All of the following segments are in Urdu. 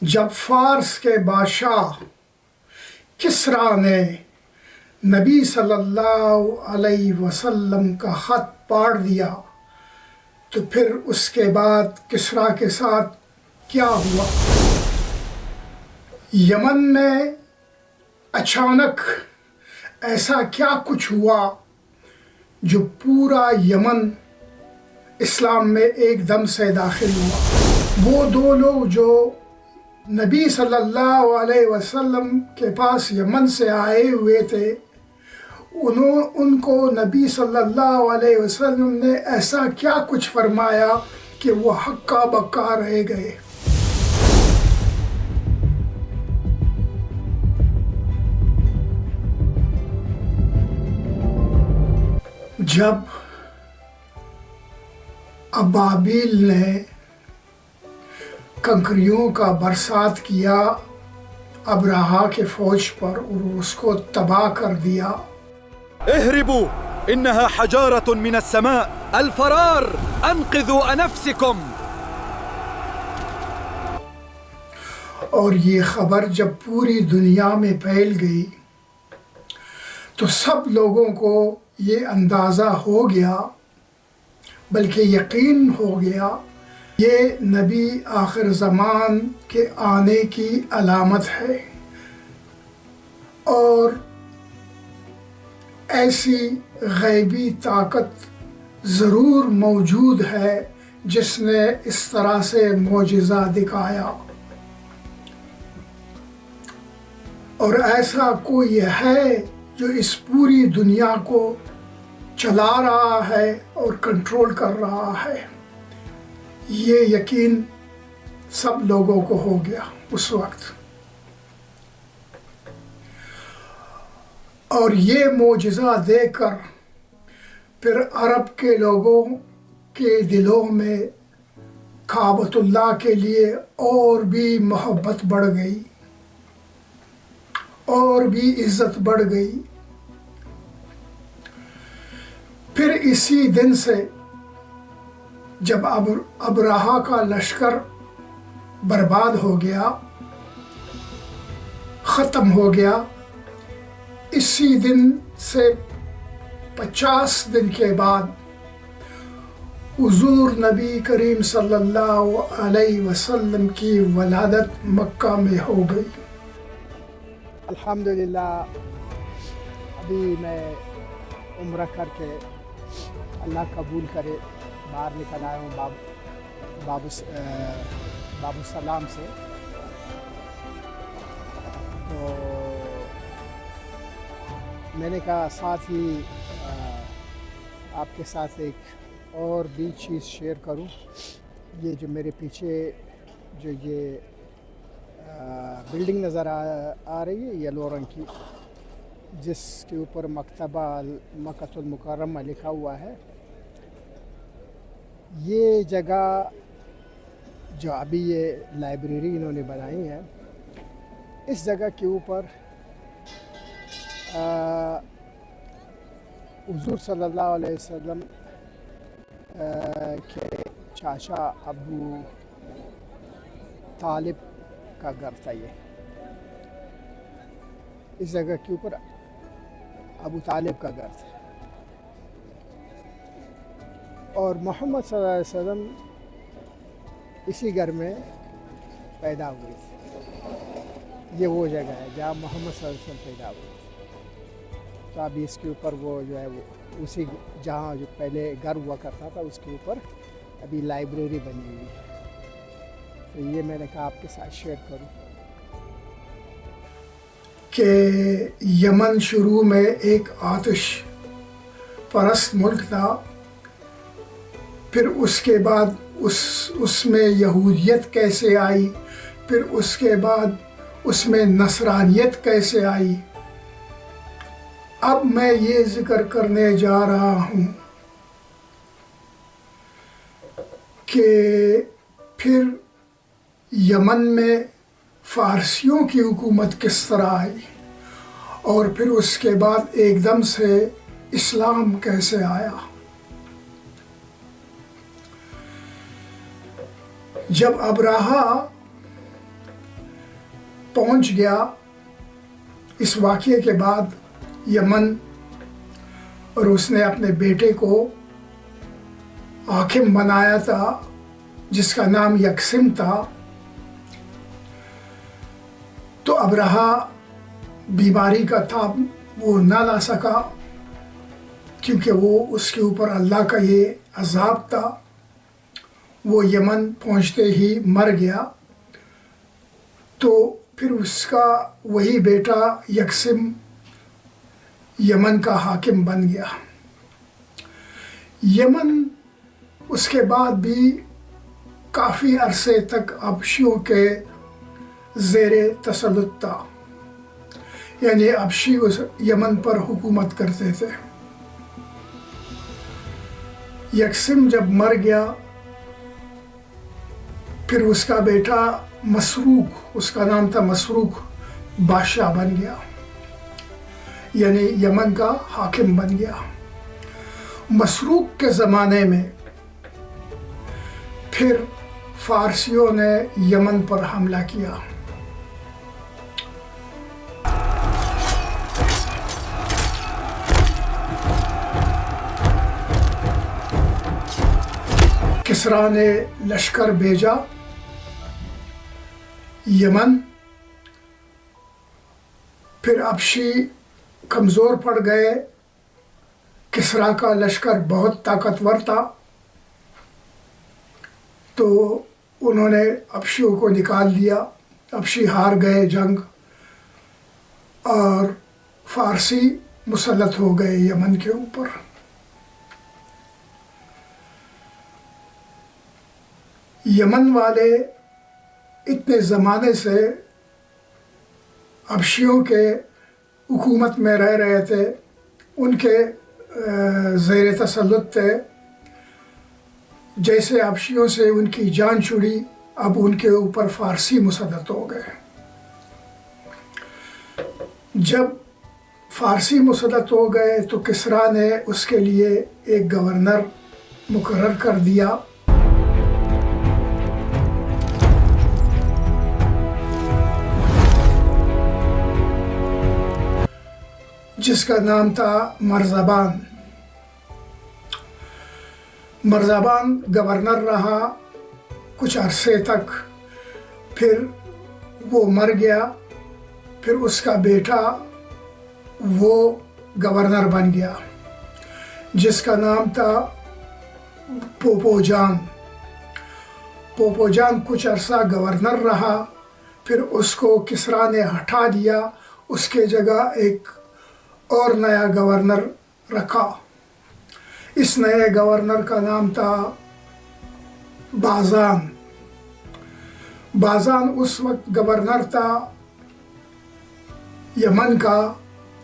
جب فارس کے بادشاہ کسریٰ نے نبی صلی اللہ علیہ وسلم کا خط پاڑ دیا تو پھر اس کے بعد کسریٰ کے ساتھ کیا ہوا؟ یمن میں اچانک ایسا کیا کچھ ہوا جو پورا یمن اسلام میں ایک دم سے داخل ہوا؟ وہ دو لوگ جو نبی صلی اللہ علیہ وسلم کے پاس یمن سے آئے ہوئے تھے، ان کو نبی صلی اللہ علیہ وسلم نے ایسا کیا کچھ فرمایا کہ وہ ہکا بکا رہ گئے۔ جب ابابیل نے کنکریوں کا برسات کیا ابرہا کے فوج پر اور اس کو تباہ کر دیا، اهربوا انها حجارة من السماء الفرار انقذوا انفسكم، اور یہ خبر جب پوری دنیا میں پھیل گئی تو سب لوگوں کو یہ اندازہ ہو گیا، بلکہ یقین ہو گیا، یہ نبی آخر زمان کے آنے کی علامت ہے، اور ایسی غیبی طاقت ضرور موجود ہے جس نے اس طرح سے معجزہ دکھایا، اور ایسا کوئی ہے جو اس پوری دنیا کو چلا رہا ہے اور کنٹرول کر رہا ہے۔ یہ یقین سب لوگوں کو ہو گیا اس وقت، اور یہ معجزہ دیکھ کر پھر عرب کے لوگوں کے دلوں میں کعبۃ اللہ کے لیے اور بھی محبت بڑھ گئی اور بھی عزت بڑھ گئی۔ پھر اسی دن سے جب ابرہا کا لشکر برباد ہو گیا، ختم ہو گیا، اسی دن سے 50 دن کے بعد حضور نبی کریم صلی اللہ علیہ وسلم کی ولادت مکہ میں ہو گئی۔ الحمدللہ ابھی میں عمرہ کر کے اللہ قبول کرے باہر نکل آیا ہوں باب السلام سے۔ تو میں نے کہا ساتھ ہی آپ کے ساتھ ایک اور بھی چیز شیئر کروں۔ یہ جو میرے پیچھے جو یہ بلڈنگ نظر آ رہی ہے یلو رنگ کی، جس کے اوپر مکتبہ مکۃ المکرمہ لکھا ہوا ہے، یہ جگہ جو ابھی یہ لائبریری انہوں نے بنائی ہے، اس جگہ کے اوپر حضور صلی اللہ علیہ وسلم کے چاچا ابو طالب کا گھر تھا۔ اس جگہ کے اوپر ابو طالب کا گھر تھا، اور محمد صلی اللہ علیہ وسلم اسی گھر میں پیدا ہوئے تھے۔ یہ وہ جگہ ہے جہاں محمد صلی اللہ علیہ وسلم پیدا ہوئے تھے۔ تو ابھی اس کے اوپر وہ جو ہے وہ اسی جہاں جو پہلے گھر ہوا کرتا تھا اس کے اوپر ابھی لائبریری بنی ہوئی ہے۔ تو یہ میں نے کہا آپ کے ساتھ شیئر کروں کہ یمن شروع میں ایک آتش پرست ملک تھا، پھر اس کے بعد اس میں یہودیت کیسے آئی، پھر اس کے بعد اس میں نصرانیت کیسے آئی۔ اب میں یہ ذکر کرنے جا رہا ہوں کہ پھر یمن میں فارسیوں کی حکومت کس طرح آئی، اور پھر اس کے بعد ایک دم سے اسلام کیسے آیا۔ جب ابرہا پہنچ گیا اس واقعے کے بعد یمن، اور اس نے اپنے بیٹے کو حاکم بنایا تھا جس کا نام یکسم تھا، تو ابرہہ بیماری کا تھا، وہ نہ لا سکا کیونکہ وہ اس کے اوپر اللہ کا یہ عذاب تھا۔ وہ یمن پہنچتے ہی مر گیا، تو پھر اس کا وہی بیٹا یکسم یمن کا حاکم بن گیا۔ یمن اس کے بعد بھی کافی عرصے تک حبشیوں کے زیر تسلط تھا، یعنی حبشی اس یمن پر حکومت کرتے تھے۔ یکسم جب مر گیا پھر اس کا بیٹا مسروق، اس کا نام تھا مسروق، بادشاہ بن گیا، یعنی یمن کا حاکم بن گیا۔ مسروق کے زمانے میں پھر فارسیوں نے یمن پر حملہ کیا۔ کسریٰ نے لشکر بھیجا یمن، پھر حبشی کمزور پڑ گئے۔ کسریٰ کا لشکر بہت طاقتور تھا، تو انہوں نے حبشیوں کو نکال دیا۔ حبشی ہار گئے جنگ اور فارسی مسلط ہو گئے یمن کے اوپر۔ یمن والے اتنے زمانے سے حبشیوں کے حکومت میں رہ رہے تھے، ان کے زیر تسلط تھے، جیسے حبشیوں سے ان کی جان چھڑی، اب ان کے اوپر فارسی مسلط ہو گئے۔ جب فارسی مسلط ہو گئے تو کسریٰ نے اس کے لیے ایک گورنر مقرر کر دیا، جس کا نام تھا مرزبان۔ مرزبان گورنر رہا کچھ عرصے تک، پھر وہ مر گیا، پھر اس کا بیٹا وہ گورنر بن گیا جس کا نام تھا پوپوجان۔ پوپوجان کچھ عرصہ گورنر رہا، پھر اس کو کسریٰ نے ہٹا دیا، اس کے جگہ ایک اور نیا گورنر رکھا۔ اس نئے گورنر کا نام تھا بازان۔ بازان اس وقت گورنر تھا یمن کا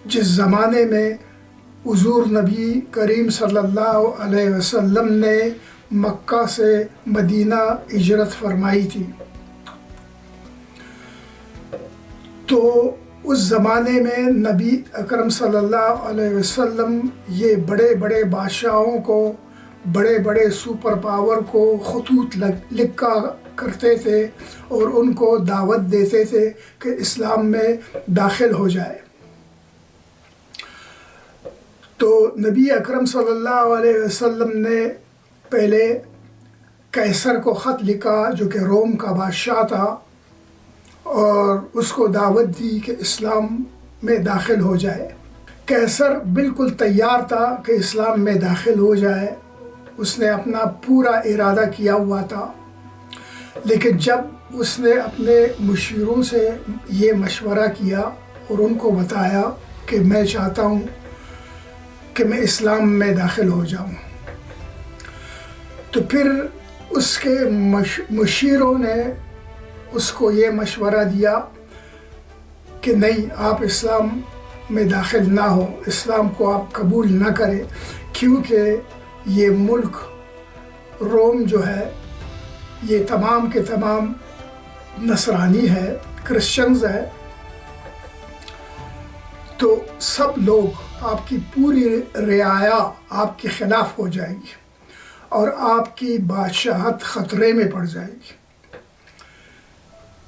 جس زمانے میں حضور نبی کریم صلی اللہ علیہ وسلم نے مکہ سے مدینہ ہجرت فرمائی تھی۔ تو اس زمانے میں نبی اکرم صلی اللہ علیہ وسلم یہ بڑے بڑے بادشاہوں کو، بڑے بڑے سپر پاور کو خطوط لکھا کرتے تھے اور ان کو دعوت دیتے تھے کہ اسلام میں داخل ہو جائے۔ تو نبی اکرم صلی اللہ علیہ وسلم نے پہلے قیصر کو خط لکھا جو کہ روم کا بادشاہ تھا، اور اس کو دعوت دی کہ اسلام میں داخل ہو جائے۔ قیصر بالکل تیار تھا کہ اسلام میں داخل ہو جائے، اس نے اپنا پورا ارادہ کیا ہوا تھا، لیکن جب اس نے اپنے مشیروں سے یہ مشورہ کیا اور ان کو بتایا کہ میں چاہتا ہوں کہ میں اسلام میں داخل ہو جاؤں، تو پھر اس کے مشیروں نے اس کو یہ مشورہ دیا کہ نہیں، آپ اسلام میں داخل نہ ہو، اسلام کو آپ قبول نہ کریں، کیونکہ یہ ملک روم جو ہے یہ تمام کے تمام نصرانی ہے، کرسچنز ہے، تو سب لوگ، آپ کی پوری رعایا آپ کے خلاف ہو جائے گی اور آپ کی بادشاہت خطرے میں پڑ جائے گی۔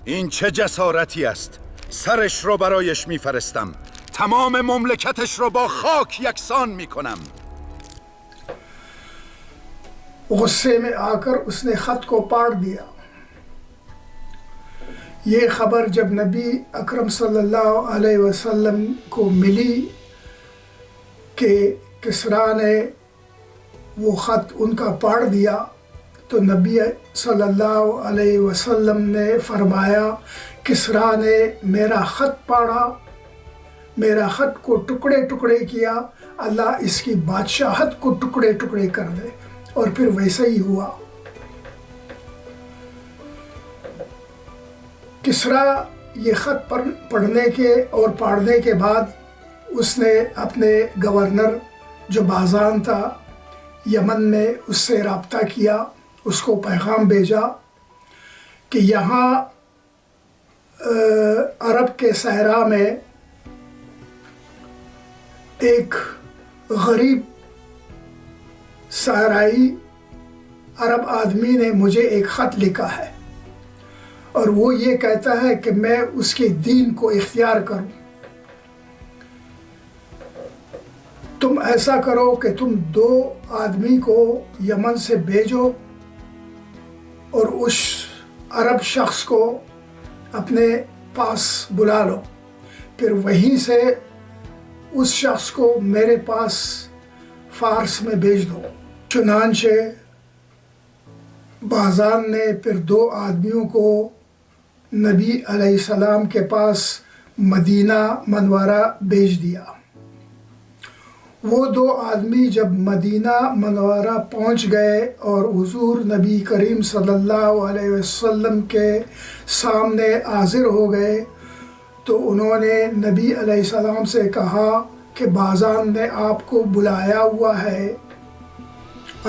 این چه جسارتی است؟ سرش رو برایش میفرستم، تمام مملکتش رو با خاک یکسان میکنم. غصے میں آ کر اس نے خط کو پاڑ دیا۔ یہ خبر جب نبی اکرم صلی اللہ علیہ وسلم کو ملی کہ کسریٰ نے وہ خط ان کا پاڑ دیا تو نبی صلی اللہ علیہ وسلم نے فرمایا کسریٰ نے میرا خط پاڑا، میرا خط کو ٹکڑے ٹکڑے کیا، اللہ اس کی بادشاہت کو ٹکڑے ٹکڑے کر دے۔ اور پھر ویسا ہی ہوا۔ کسریٰ یہ خط پڑھنے کے اور پڑھنے کے بعد اس نے اپنے گورنر جو بازان تھا یمن میں اس سے رابطہ کیا، اس کو پیغام بھیجا کہ یہاں عرب کے صحرا میں ایک غریب صحرائی عرب آدمی نے مجھے ایک خط لکھا ہے اور وہ یہ کہتا ہے کہ میں اس کے دین کو اختیار کروں۔ تم ایسا کرو کہ تم 2 آدمی کو یمن سے بھیجو اور اس عرب شخص کو اپنے پاس بلا لو، پھر وہیں سے اس شخص کو میرے پاس فارس میں بھیج دو۔ چنانچہ بازان نے پھر 2 آدمیوں کو نبی علیہ السلام کے پاس مدینہ منورہ بھیج دیا۔ وہ 2 آدمی جب مدینہ منورہ پہنچ گئے اور حضور نبی کریم صلی اللہ علیہ وسلم کے سامنے حاضر ہو گئے تو انہوں نے نبی علیہ السلام سے کہا کہ بازان نے آپ کو بلایا ہوا ہے،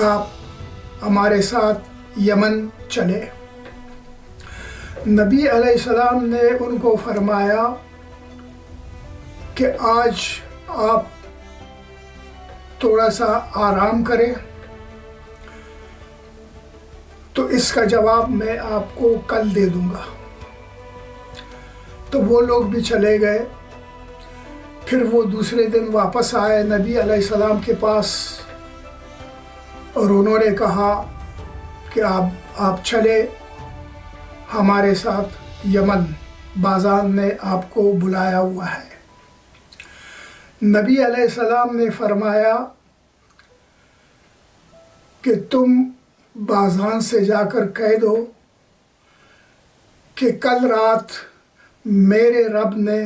آپ ہمارے ساتھ یمن چلے۔ نبی علیہ السلام نے ان کو فرمایا کہ آج آپ تھوڑا سا آرام کریں، تو اس کا جواب میں آپ کو کل دے دوں گا۔ تو وہ لوگ بھی چلے گئے۔ پھر وہ دوسرے دن واپس آئے نبی علیہ السلام کے پاس اور انہوں نے کہا کہ آپ چلے ہمارے ساتھ یمن، بازان نے آپ کو بلایا ہوا ہے۔ نبی علیہ السلام نے فرمایا کہ تم بازان سے جا کر کہہ دو کہ کل رات میرے رب نے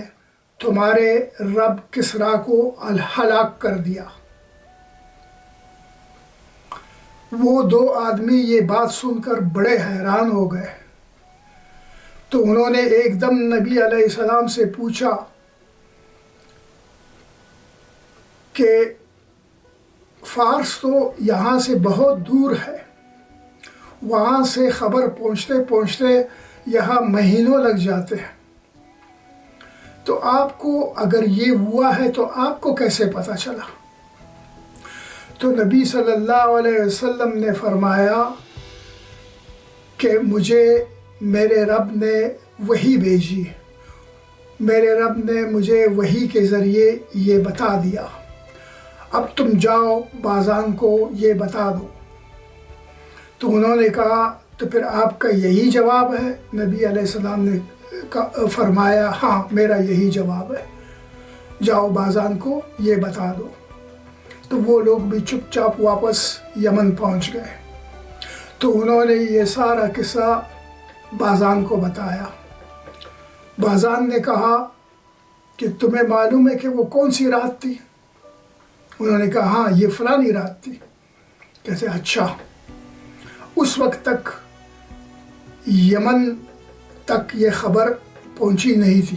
تمہارے رب کسریٰ کو ہلاک کر دیا۔ وہ 2 آدمی یہ بات سن کر بڑے حیران ہو گئے، تو انہوں نے ایک دم نبی علیہ السلام سے پوچھا کہ فارس تو یہاں سے بہت دور ہے، وہاں سے خبر پہنچتے پہنچتے یہاں مہینوں لگ جاتے ہیں، تو آپ کو اگر یہ ہوا ہے تو آپ کو کیسے پتہ چلا؟ تو نبی صلی اللہ علیہ وسلم نے فرمایا کہ مجھے میرے رب نے وحی بھیجی، میرے رب نے مجھے وحی کے ذریعے یہ بتا دیا، اب تم جاؤ بازان کو یہ بتا دو۔ تو انہوں نے کہا تو پھر آپ کا یہی جواب ہے؟ نبی علیہ السلام نے فرمایا ہاں میرا یہی جواب ہے، جاؤ بازان کو یہ بتا دو۔ تو وہ لوگ بھی چپ چاپ واپس یمن پہنچ گئے۔ تو انہوں نے یہ سارا قصہ بازان کو بتایا۔ بازان نے کہا کہ تمہیں معلوم ہے کہ وہ کون سی رات تھی؟ انہوں نے کہا ہاں یہ فلانی رات تھی۔ کہتے اچھا، اس وقت تک یمن تک یہ خبر پہنچی نہیں تھی۔